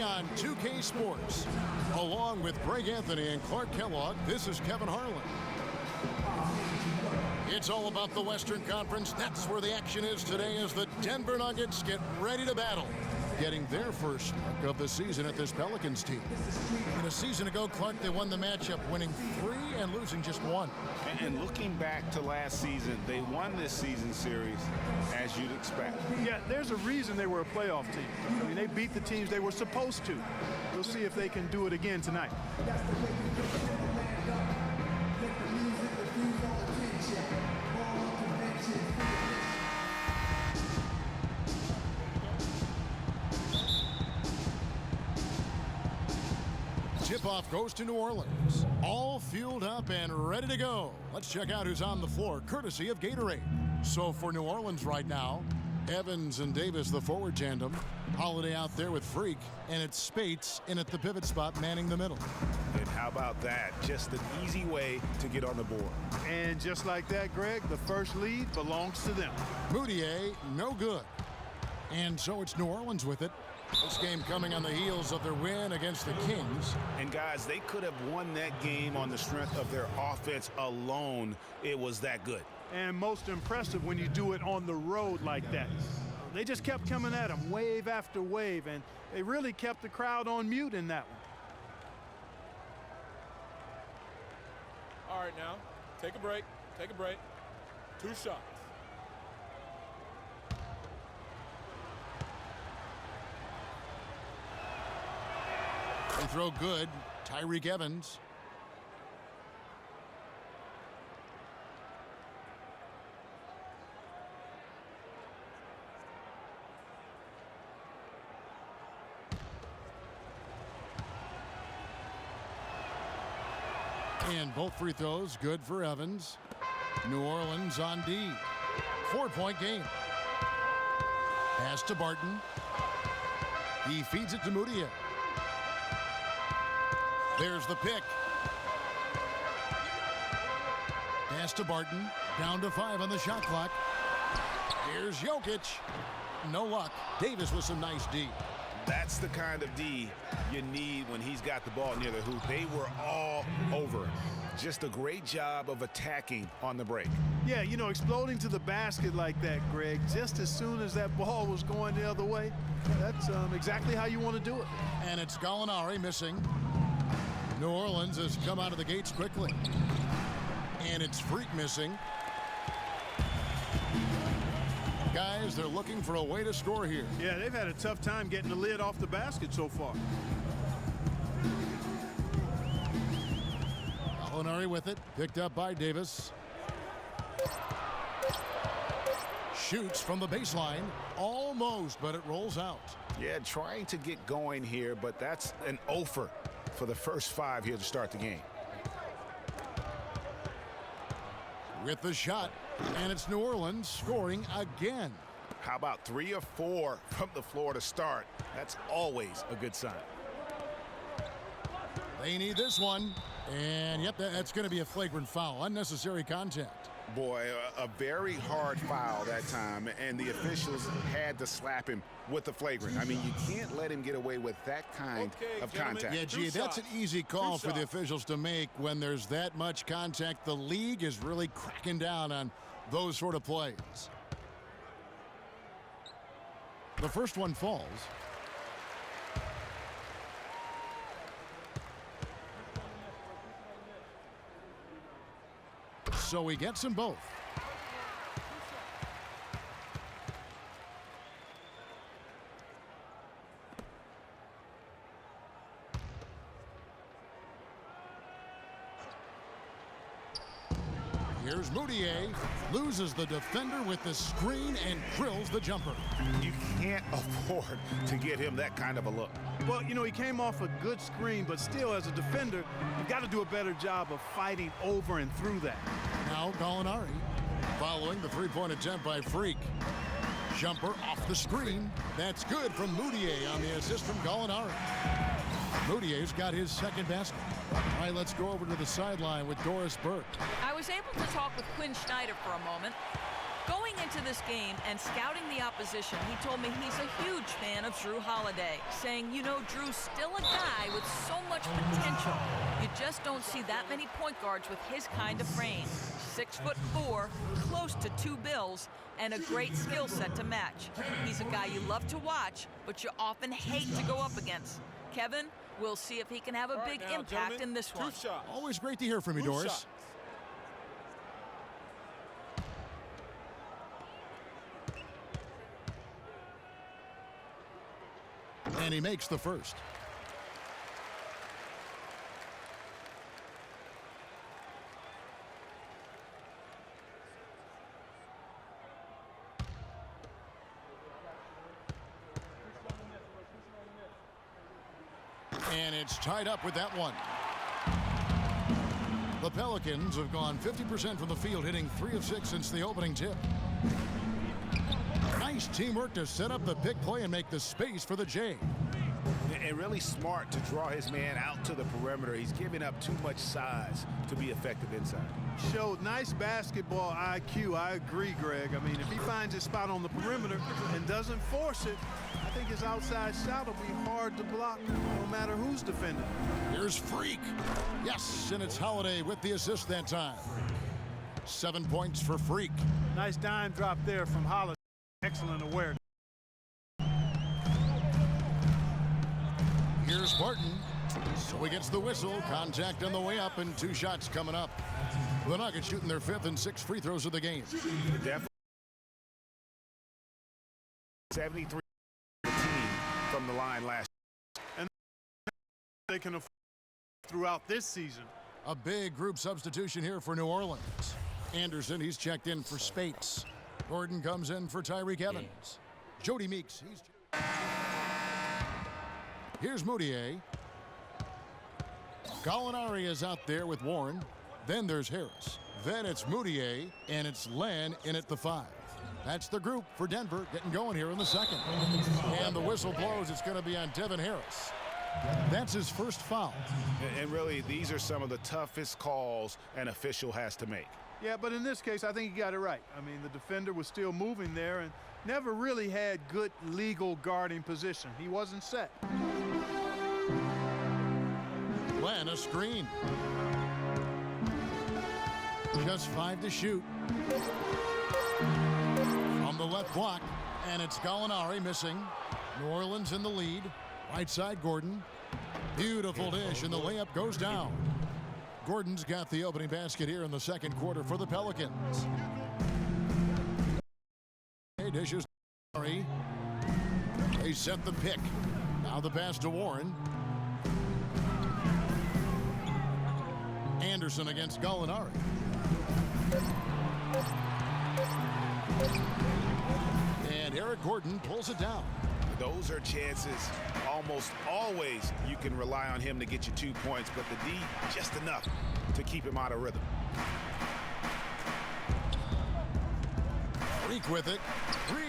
on 2K Sports. Along with Greg Anthony and Clark Kellogg, this is Kevin Harlan. It's all about the Western Conference. That's where the action is today as the Denver Nuggets get ready to battle, getting their first strike of the season at this Pelicans team. And a season ago, Clark, they won the matchup, winning 3 and losing just 1. And looking back to last season, they won this season series as you'd expect. Yeah, there's a reason they were a playoff team. I mean, they beat the teams they were supposed to. We'll see if they can do it again tonight. Tip-off goes to New Orleans. All fueled up and ready to go. Let's check out who's on the floor, courtesy of Gatorade. So for New Orleans right now, Evans and Davis, the forward tandem. Holiday out there with Freak, and it's Spates in at the pivot spot, manning the middle. And how about that? Just an easy way to get on the board. And just like that, Greg, the first lead belongs to them. Mudiay, no good. And so it's New Orleans with it. This game coming on the heels of their win against the Kings. And guys, they could have won that game on the strength of their offense alone. It was that good. And most impressive when you do it on the road like that. They just kept coming at them wave after wave, and they really kept the crowd on mute in that one. All right, now, take a break. Take a break. 2 shots. They throw good. Tyreke Evans. And both free throws good for Evans. New Orleans on D. 4-point game. Pass to Barton. He feeds it to Mudiay. There's the pick. Pass to Barton. Down to 5 on the shot clock. Here's Jokic. No luck. Davis with some nice D. That's the kind of D you need when he's got the ball near the hoop. They were all over. Just a great job of attacking on the break. Yeah, you know, exploding to the basket like that, Greg, just as soon as that ball was going the other way, that's exactly how you want to do it. And it's Gallinari missing. New Orleans has come out of the gates quickly. And it's Freak missing. Guys, they're looking for a way to score here. Yeah, they've had a tough time getting the lid off the basket so far. Gallinari with it, picked up by Davis. Shoots from the baseline, almost, but it rolls out. Yeah, trying to get going here, but that's an offer for the first 5 here to start the game. With the shot, and it's New Orleans scoring again. How about 3 or 4 from the floor to start? That's always a good sign. They need this one. And, yep, that's going to be a flagrant foul. Unnecessary contact. Boy, a very hard foul that time, and the officials had to slap him with the flagrant. I mean, you can't let him get away with that kind of contact. Yeah, gee, that's an easy call for the officials to make when there's that much contact. The league is really cracking down on those sort of plays. The first one falls. So he gets them both. Here's Mudiay, loses the defender with the screen and drills the jumper. You can't afford to get him that kind of a look. Well, you know, he came off a good screen, but still, as a defender, you've got to do a better job of fighting over and through that. Now Gallinari, following the three-point attempt by Freak. Jumper off the screen. That's good from Mudiay on the assist from Gallinari. Mudiay's got his second basket. All right, let's go over to the sideline with Doris Burke. I was able to talk with Quinn Snyder for a moment. Going into this game and scouting the opposition, he told me he's a huge fan of Jrue Holiday, saying, you know, Drew's still a guy with so much potential. You just don't see that many point guards with his kind of frame. 6'4", close to 2 bills, and a great skill set to match. He's a guy you love to watch, but you often hate to go up against. Kevin, we'll see if he can have a big impact in this one. Always great to hear from you, Doris. And he makes the first. And it's tied up with that one. The Pelicans have gone 50% from the field, hitting 3 of 6 since the opening tip. Nice teamwork to set up the pick play and make the space for the J. And really smart to draw his man out to the perimeter. He's giving up too much size to be effective inside. Showed nice basketball IQ. I agree, Greg. I mean, if he finds his spot on the perimeter and doesn't force it, I think his outside shot will be hard to block no matter who's defending. Here's Freak. Yes, and it's Holiday with the assist that time. 7 points for Freak. Nice dime drop there from Holiday. Excellent awareness. Here's Barton. So he gets the whistle. Contact on the way up and 2 shots coming up. The Nuggets shooting their 5th and 6th free throws of the game. Definitely 73 from the line last year. And they can afford throughout this season. A big group substitution here for New Orleans. Anderson, he's checked in for Spates. Gordon comes in for Tyreke Evans. Jody Meeks. Here's Moutier. Gallinari is out there with Warren. Then there's Harris. Then it's Moutier, and it's Len in at the 5. That's the group for Denver getting going here in the second. And the whistle blows. It's going to be on Devin Harris. That's his first foul. And really, these are some of the toughest calls an official has to make. Yeah, but in this case, I think he got it right. I mean, the defender was still moving there and never really had good legal guarding position. He wasn't set. Len, a screen. Just 5 to shoot. From the left block, and it's Gallinari missing. New Orleans in the lead. Right side, Gordon. Beautiful dish, and the layup goes down. Gordon's got the opening basket here in the second quarter for the Pelicans. Dishes. They set the pick. Now the pass to Warren. Anderson against Gallinari. And Eric Gordon pulls it down. Those are chances. Almost always you can rely on him to get you 2 points, but the D just enough to keep him out of rhythm. Freak with it.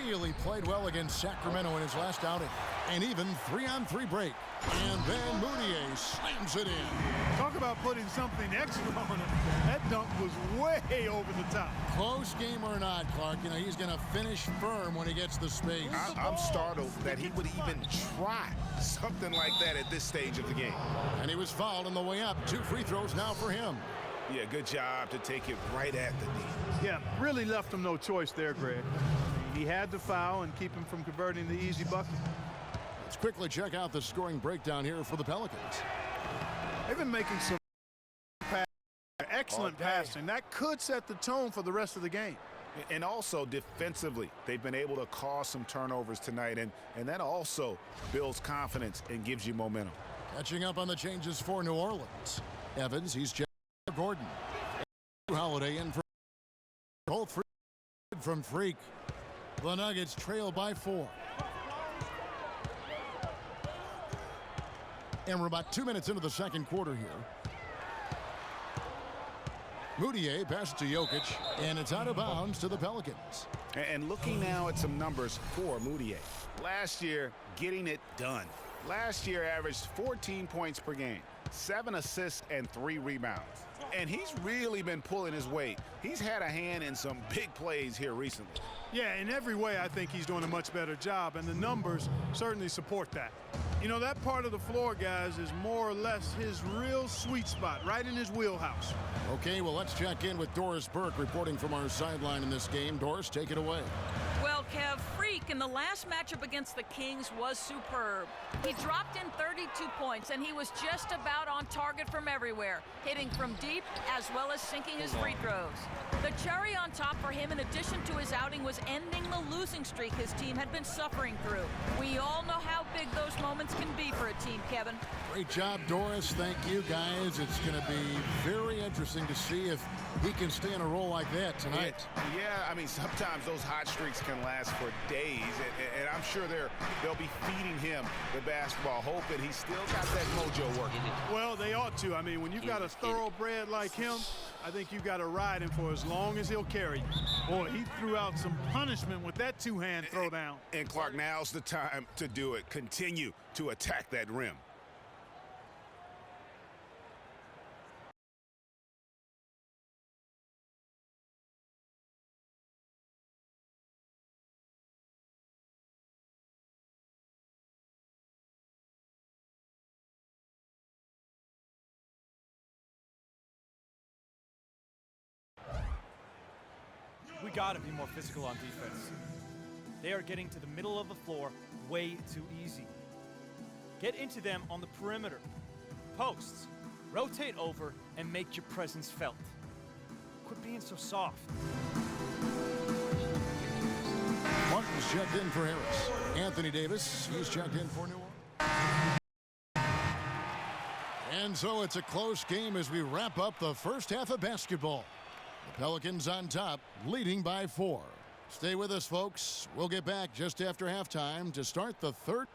Really played well against Sacramento in his last outing. And even 3-on-3 break. And then Moutier slams it in. Talk about putting something extra on it. That dunk was way over the top. Close game or not, Clark, you know, he's going to finish firm when he gets the space. I'm startled that he would even try something like that at this stage of the game. And he was fouled on the way up. 2 free throws now for him. Yeah, good job to take it right at the knee. Yeah, really left him no choice there, Greg. He had to foul and keep him from converting the easy bucket. Let's quickly check out the scoring breakdown here for the Pelicans. They've been making some excellent passing. That could set the tone for the rest of the game. And also defensively, they've been able to cause some turnovers tonight, and that also builds confidence and gives you momentum. Catching up on the changes for New Orleans. Evans, he's checked Gordon. Holiday in for both from Freak. The Nuggets trail by 4. And we're about 2 minutes into the second quarter here. Moutier passes to Jokic, and it's out of bounds to the Pelicans. And looking now at some numbers for Moutier. Last year, getting it done. Last year averaged 14 points per game. 7 assists and 3 rebounds. And he's really been pulling his weight. He's had a hand in some big plays here recently. Yeah, in every way, I think he's doing a much better job, and the numbers certainly support that. You know, that part of the floor, guys, is more or less his real sweet spot, right in his wheelhouse. Okay, well, let's check in with Doris Burke reporting from our sideline in this game. Doris, take it away. Well, Kev, Freak in the last matchup against the Kings was superb. He dropped in 32 points, and he was just about on target from everywhere, hitting from deep as well as sinking his free throws. The cherry on top for him, in addition to his outing, was ending the losing streak his team had been suffering through. We all know how big those moments can be for a team, Kevin. Great job, Doris. Thank you, guys. It's going to be very interesting to see if he can stay in a role like that tonight. Yeah, I mean, sometimes those hot streaks can last for days, and I'm sure they'll be feeding him the basketball, hoping he's still got that mojo working. Well, they ought to. I mean, when you've got a thoroughbred like him, I think you've got to ride him for as long as he'll carry you. Boy, he threw out some punishment with that two-hand throwdown. And Clark, now's the time to do it. Continue to attack that rim. We gotta be more physical on defense. They are getting to the middle of the floor way too easy. Get into them on the perimeter. Posts, rotate over, and make your presence felt. Quit being so soft. Martin's checked in for Harris. Anthony Davis, he's checked in for New Orleans. And so it's a close game as we wrap up the first half of basketball. The Pelicans on top, leading by 4. Stay with us, folks. We'll get back just after halftime to start the third.